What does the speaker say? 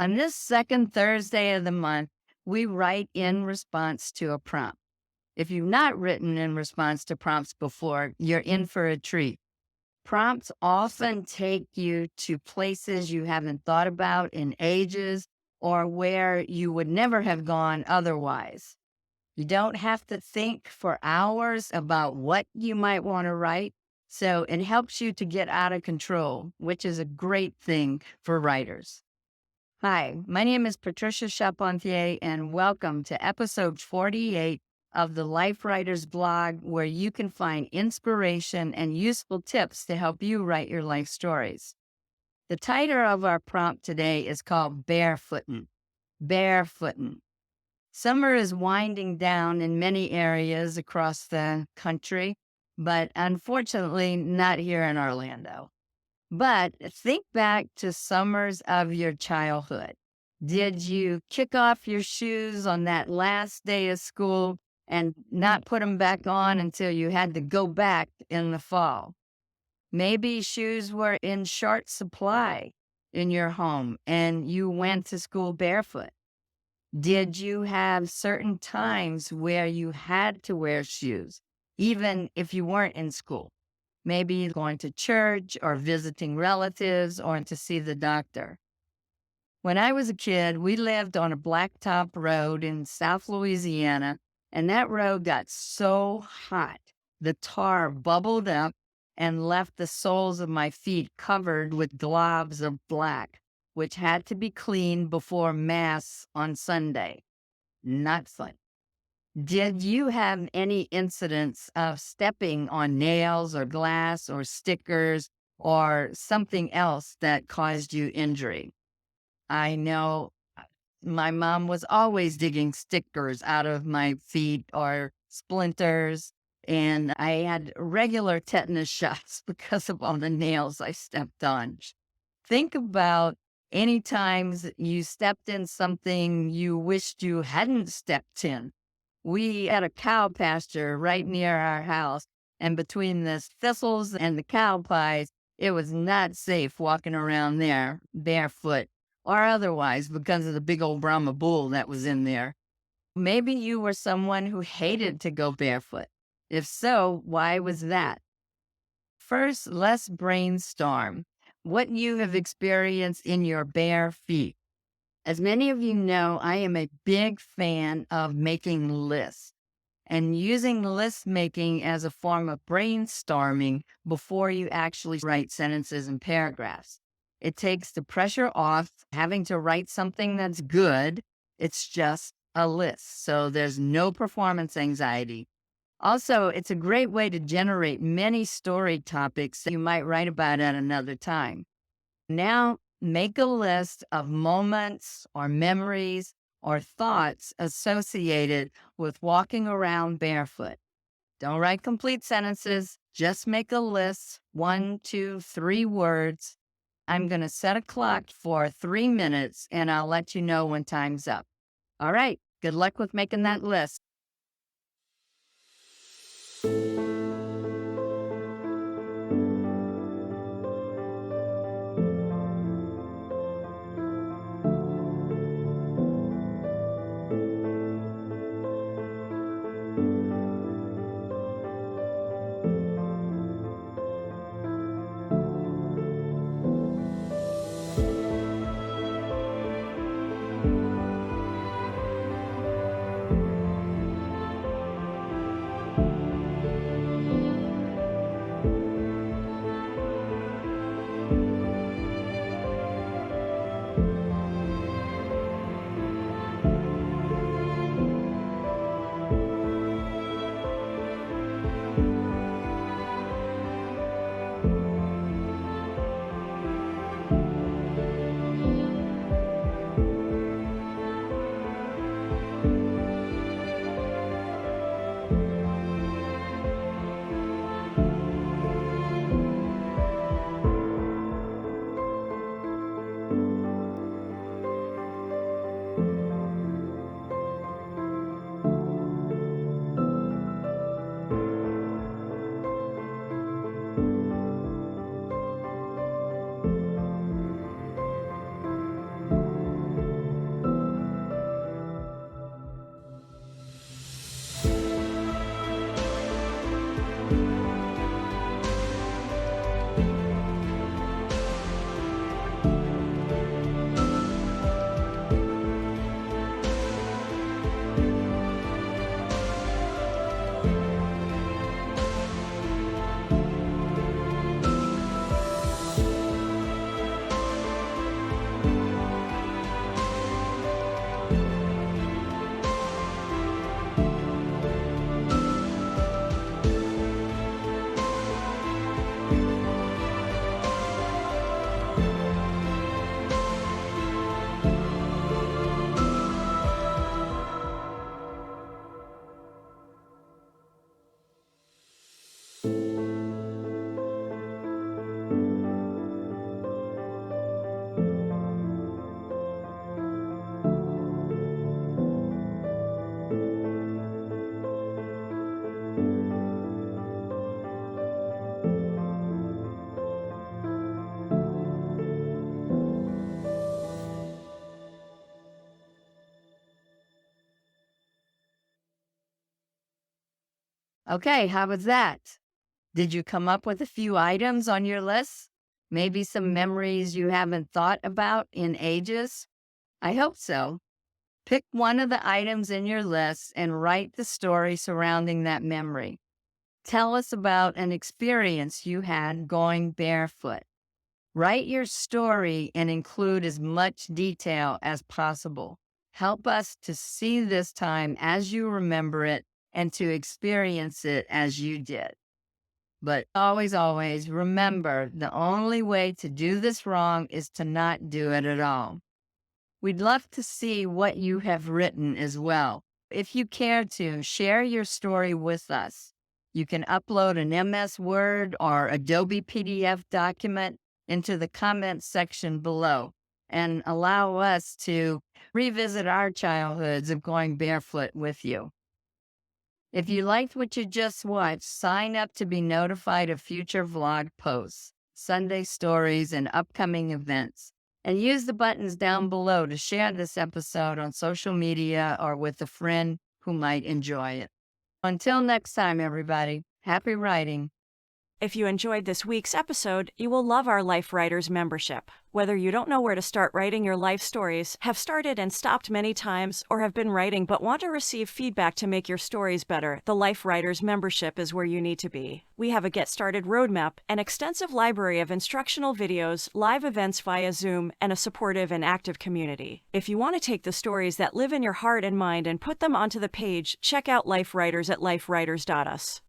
On this second Thursday of the month, we write in response to a prompt. If you've not written in response to prompts before, you're in for a treat. Prompts often take you to places you haven't thought about in ages or where you would never have gone otherwise. You don't have to think for hours about what you might want to write, so it helps you to get out of control, which is a great thing for writers. Hi, my name is Patricia Charpentier, and welcome to episode 48 of the Life Writers blog, where you can find inspiration and useful tips to help you write your life stories. The title of our prompt today is called Barefootin. Barefootin. Summer is winding down in many areas across the country, but unfortunately not here in Orlando. But think back to summers of your childhood. Did you kick off your shoes on that last day of school and not put them back on until you had to go back in the fall? Maybe shoes were in short supply in your home and you went to school barefoot. Did you have certain times where you had to wear shoes, even if you weren't in school? Maybe going to church or visiting relatives or to see the doctor. When I was a kid, we lived on a blacktop road in South Louisiana, and that road got so hot, the tar bubbled up and left the soles of my feet covered with globs of black, which had to be cleaned before Mass on Sunday. Not fun. Did you have any incidents of stepping on nails or glass or stickers or something else that caused you injury? I know my mom was always digging stickers out of my feet or splinters, and I had regular tetanus shots because of all the nails I stepped on. Think about any times you stepped in something you wished you hadn't stepped in. We had a cow pasture right near our house, and between the thistles and the cow pies, it was not safe walking around there barefoot or otherwise because of the big old Brahma bull that was in there. Maybe you were someone who hated to go barefoot. If so, why was that? First, let's brainstorm what you have experienced in your bare feet. As many of you know, I am a big fan of making lists and using list making as a form of brainstorming before you actually write sentences and paragraphs. It takes the pressure off having to write something that's good. It's just a list, so there's no performance anxiety. Also, it's a great way to generate many story topics that you might write about at another time. Now, make a list of moments or memories or thoughts associated with walking around barefoot. Don't write complete sentences, just make a list, 1, 2, 3 words. I'm going to set a clock for 3 minutes and I'll let you know when time's up. All right, good luck with making that list. Okay, how was that? Did you come up with a few items on your list? Maybe some memories you haven't thought about in ages? I hope so. Pick one of the items in your list and write the story surrounding that memory. Tell us about an experience you had going barefoot. Write your story and include as much detail as possible. Help us to see this time as you remember it and to experience it as you did. But always, always remember the only way to do this wrong is to not do it at all. We'd love to see what you have written as well. If you care to, share your story with us. You can upload an MS Word or Adobe PDF document into the comments section below and allow us to revisit our childhoods of going barefoot with you. If you liked what you just watched, sign up to be notified of future vlog posts, Sunday stories, and upcoming events. And use the buttons down below to share this episode on social media or with a friend who might enjoy it. Until next time, everybody, happy writing. If you enjoyed this week's episode, you will love our Life Writers membership. Whether you don't know where to start writing your life stories, have started and stopped many times, or have been writing but want to receive feedback to make your stories better, the Life Writers membership is where you need to be. We have a Get Started roadmap, an extensive library of instructional videos, live events via Zoom, and a supportive and active community. If you want to take the stories that live in your heart and mind and put them onto the page, check out Life Writers at lifewriters.us.